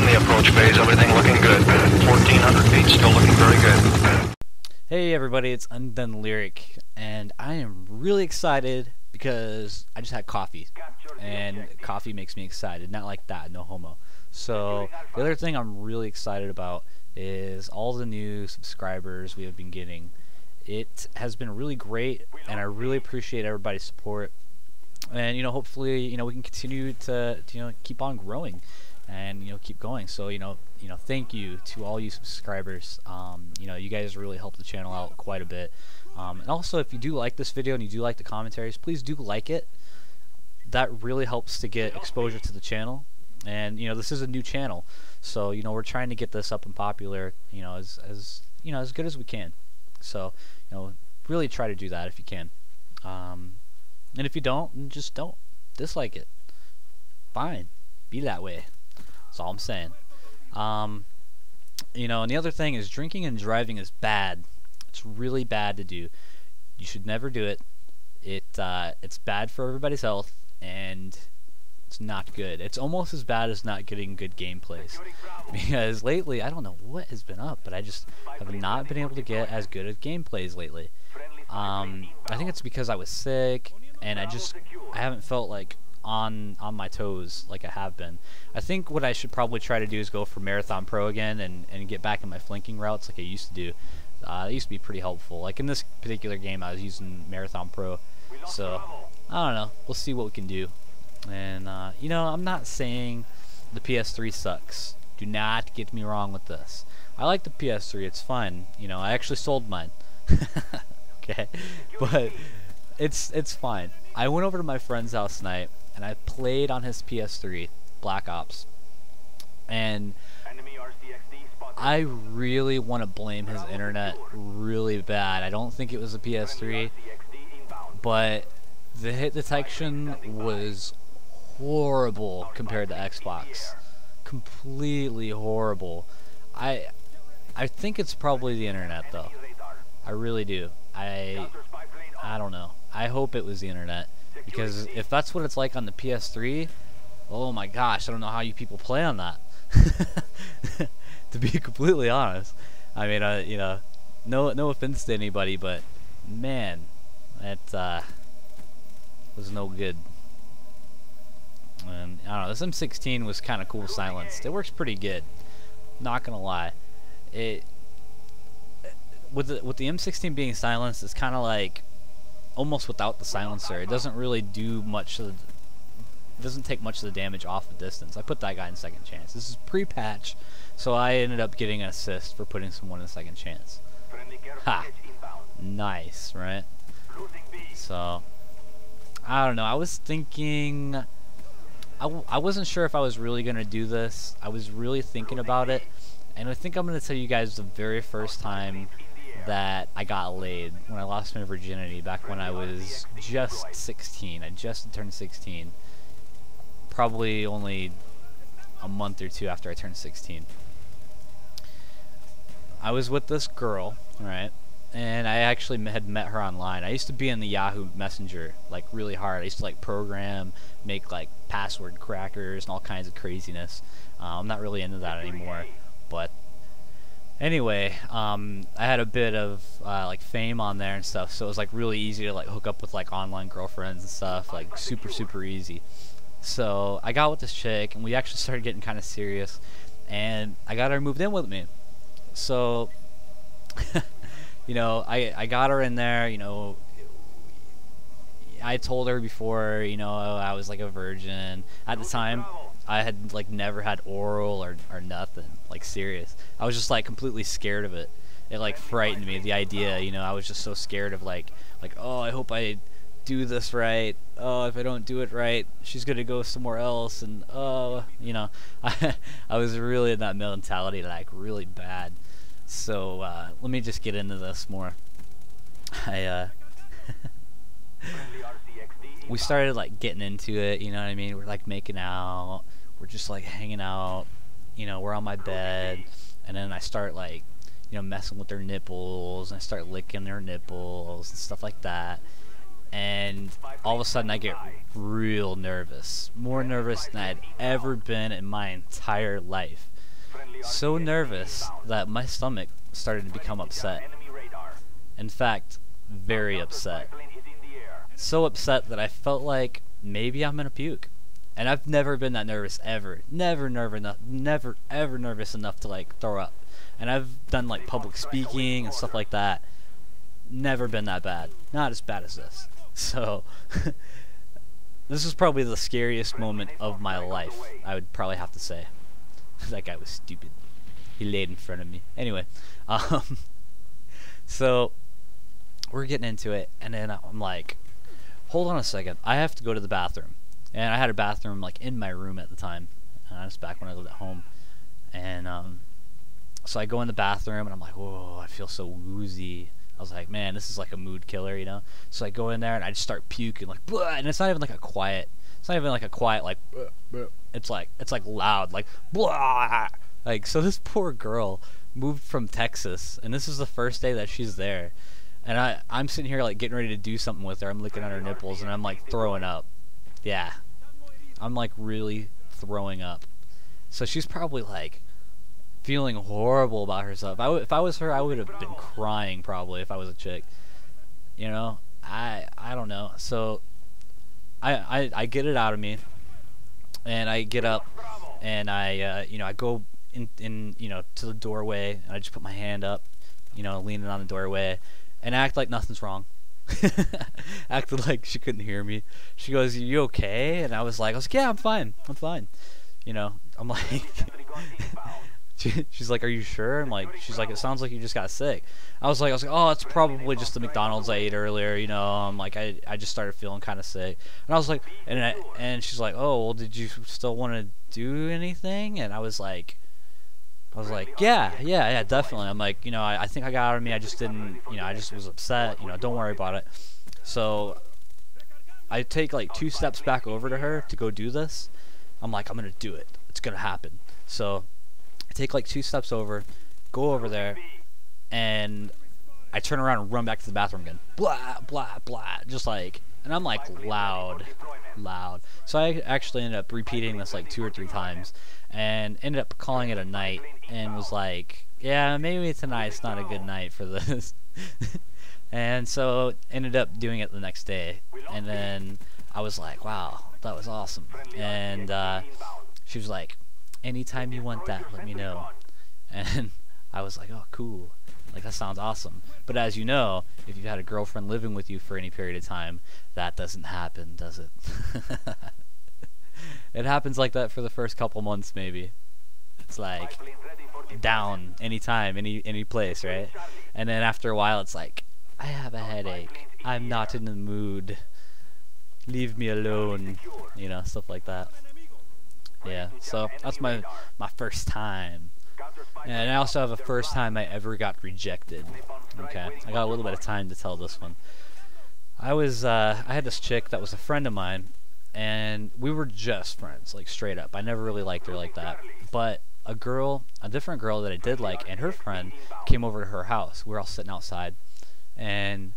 in the approach phase. Everything looking good. 1,400 feet, still looking very good. Hey everybody, it's UndoneLyric, and I am really excited because I just had coffee, and coffee makes me excited. Not like that, no homo. So the other thing I'm really excited about is all the new subscribers we have been getting. It has been really great, and I really appreciate everybody's support. And hopefully, we can continue to keep on growing, and keep going. So thank you to all you subscribers. You guys really help the channel out quite a bit. And also, if you do like this video and you do like the commentaries, please do like it. That really helps to get exposure to the channel. And this is a new channel, so we're trying to get this up and popular, as good as we can. So really try to do that if you can. And if you don't, then just don't dislike it. Fine, be that way. That's all I'm saying. And the other thing is, drinking and driving is bad. It's really bad to do. You should never do it. It's bad for everybody's health, and it's not good. It's almost as bad as not getting good gameplays. Because lately, I don't know what has been up, but I just have not been able to get as good at gameplays lately. I think it's because I was sick, and I haven't felt like on my toes like I have been. I think what I should probably try to do is go for Marathon Pro again and get back in my flanking routes like I used to do. It used to be pretty helpful. Like in this particular game, I was using Marathon Pro. So I don't know. We'll see what we can do. And I'm not saying the PS3 sucks. Do not get me wrong with this. I like the PS3. It's fun. I actually sold mine. Okay, but it's fine. I went over to my friend's house tonight and I played on his PS3 Black Ops, and I really want to blame his internet really bad. I don't think it was a PS3, but the hit detection was horrible compared to Xbox. Completely horrible. I think it's probably the internet though. I really do. I don't know. I hope it was the internet, because if that's what it's like on the PS3, oh my gosh, I don't know how you people play on that. To be completely honest, I mean, no offense to anybody, but man, that was no good. And I don't know, this M16 was kind of cool silenced. It works pretty good. Not gonna lie, with the M16 being silenced, it's kind of like almost without the silencer. It doesn't really do much. It doesn't take much of the damage off the distance. I put that guy in second chance. This is pre-patch, so I ended up getting an assist for putting someone in second chance. Ha! Nice, right? So I don't know. I was thinking. I wasn't sure if I was really gonna do this. I was really thinking about it, and I think I'm gonna tell you guys the very first time that I got laid, when I lost my virginity back when I was just 16. I just turned 16. Probably only a month or two after I turned 16. I was with this girl, right? And I actually had met her online. I used to be in the Yahoo Messenger like really hard. I used to like program, make like password crackers and all kinds of craziness. I'm not really into that anymore, but anyway, I had a bit of like fame on there and stuff, so it was like really easy to like hook up with like online girlfriends and stuff, like super easy. So I got with this chick, and we actually started getting kind of serious, and I got her moved in with me. So I got her in there. I told her before, I was like a virgin at the time. I had like never had oral or nothing, like serious. I was just like completely scared of it. It like frightened me, the idea, I was just so scared of like oh, I hope I do this right. Oh, if I don't do it right, she's gonna go somewhere else, and oh, I was really in that mentality, like really bad. So let me just get into this more. We started like getting into it, you know what I mean? We're like making out, we're just like hanging out, we're on my bed, and then I start like, messing with their nipples, and I start licking their nipples and stuff like that. And and all of a sudden I get real nervous, more nervous than I'd ever been in my entire life. So nervous that my stomach started to become upset. In fact, very upset. So upset that I felt like maybe I'm gonna puke. And I've never been that nervous ever. Never ever nervous enough to like throw up. And I've done like public speaking and stuff like that. Never been that bad. Not as bad as this. So this is probably the scariest moment of my life, I would probably have to say. That guy was stupid. He laid in front of me. Anyway, so we're getting into it, and then I'm like, hold on a second, I have to go to the bathroom. And I had a bathroom like in my room at the time, and I was back when I lived at home. And so I go in the bathroom, and I'm like, whoa, I feel so woozy. I was like, man, this is like a mood killer, you know. So I go in there and I just start puking, like, bleh, and it's not even like a quiet. It's not even like a quiet, like, bleh, bleh. It's like loud, like, blah. Like, so this poor girl moved from Texas, and this is the first day that she's there, and I'm sitting here like getting ready to do something with her. I'm looking at her nipples, and I'm like throwing up. Yeah, I'm like really throwing up. So she's probably like feeling horrible about herself. If I was her, I would have been crying probably if I was a chick. You know, I don't know. So I get it out of me, and I get up, and I you know, I go in you know, to the doorway, and I just put my hand up, you know, leaning on the doorway, and act like nothing's wrong. Acted like she couldn't hear me. She goes, "You okay?" And I was like, "Yeah, I'm fine. I'm fine." You know, I'm like, she's like, "Are you sure?" I'm like, she's like, "It sounds like you just got sick." I was like, "Oh, it's probably just the McDonald's I ate earlier." You know, I'm like, I just started feeling kind of sick, and I was like, and she's like, "Oh, well, did you still want to do anything?" And I was like, yeah, definitely. I'm like, you know, I think I got out of me. I just didn't, you know, I just was upset. You know, don't worry about it. So I take like 2 steps back over to her to go do this. I'm like, I'm gonna do it. It's gonna happen. So I take like 2 steps over, go over there, and I turn around and run back to the bathroom again. Blah, blah, blah. Just like, and I'm like loud. So I actually ended up repeating this like 2 or 3 times, and ended up calling it a night, and was like, yeah, maybe tonight's not a good night for this. And so ended up doing it the next day, and then I was like, wow, that was awesome. And she was like, anytime you want that, let me know. And I was like, oh, cool. Like, that sounds awesome. But as you know, if you've had a girlfriend living with you for any period of time, that doesn't happen, does it? It happens like that for the first couple months, maybe. It's like down anytime, any place, right? And then after a while, it's like, I have a headache. I'm not in the mood. Leave me alone. You know, stuff like that. Yeah, so that's my first time. And I also have a first time I ever got rejected. Okay, I got a little bit of time to tell this one. I had this chick that was a friend of mine, and we were just friends, like straight up. I never really liked her like that. But a different girl that I did like, and her friend came over to her house. We were all sitting outside, and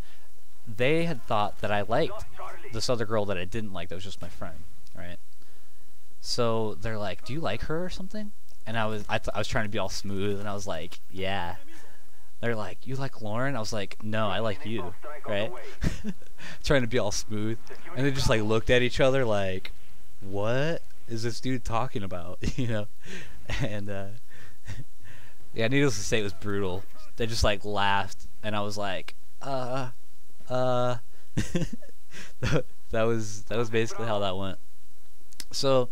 they had thought that I liked this other girl that I didn't like, that was just my friend, right? So they're like, "Do you like her or something?" And I was trying to be all smooth, and I was like, "Yeah." They're like, "You like Lauren?" I was like, "No, I like you," right? Trying to be all smooth, and they just like looked at each other like, "What is this dude talking about?" You know? And yeah, needless to say, it was brutal. They just like laughed, and I was like, that was basically how that went. So,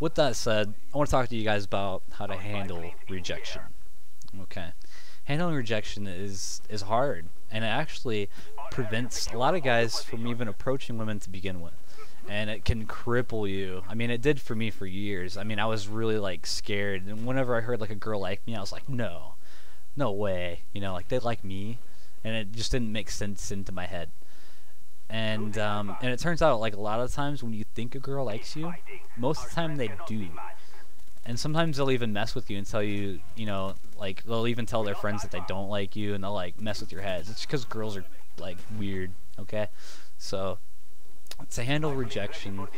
with that said, I want to talk to you guys about how to handle rejection. Okay, handling rejection is hard, and it actually prevents a lot of guys from even approaching women to begin with, and it can cripple you. I mean, it did for me for years. I mean, I was really like scared, and whenever I heard like a girl like me, I was like, no way, you know, like they like me, and it just didn't make sense into my head. And it turns out, like, a lot of times when you think a girl likes you, most of the time they do. And sometimes they'll even mess with you and tell you, you know, like, they'll even tell their friends that they don't like you, and they'll, like, mess with your heads. It's because girls are, like, weird, okay? So, to handle rejection,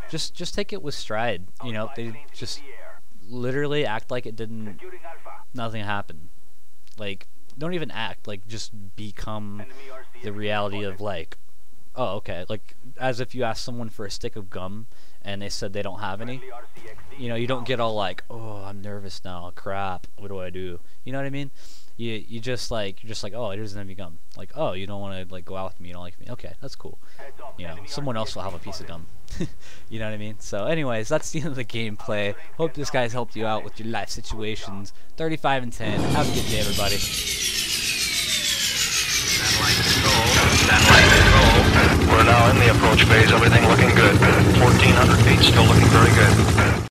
just take it with stride. You know, they just literally act like it didn't, nothing happened. Like, don't even act, like, just become the reality of, like, oh, okay, like, as if you ask someone for a stick of gum and they said they don't have any. You know, you don't get all like, oh, I'm nervous now, crap, what do I do? You know what I mean? You just like, you're just like, oh, it doesn't have any gum. Like, oh, you don't want to like go out with me, you don't like me. Okay, that's cool. You know, someone else will have a piece of gum. You know what I mean? So anyways, that's the end of the gameplay. Hope this guy's helped you out with your life situations. 35 and 10. Have a good day, everybody. Stand control. We're now in the approach phase. Everything looking good. 1,400 feet, still looking very good.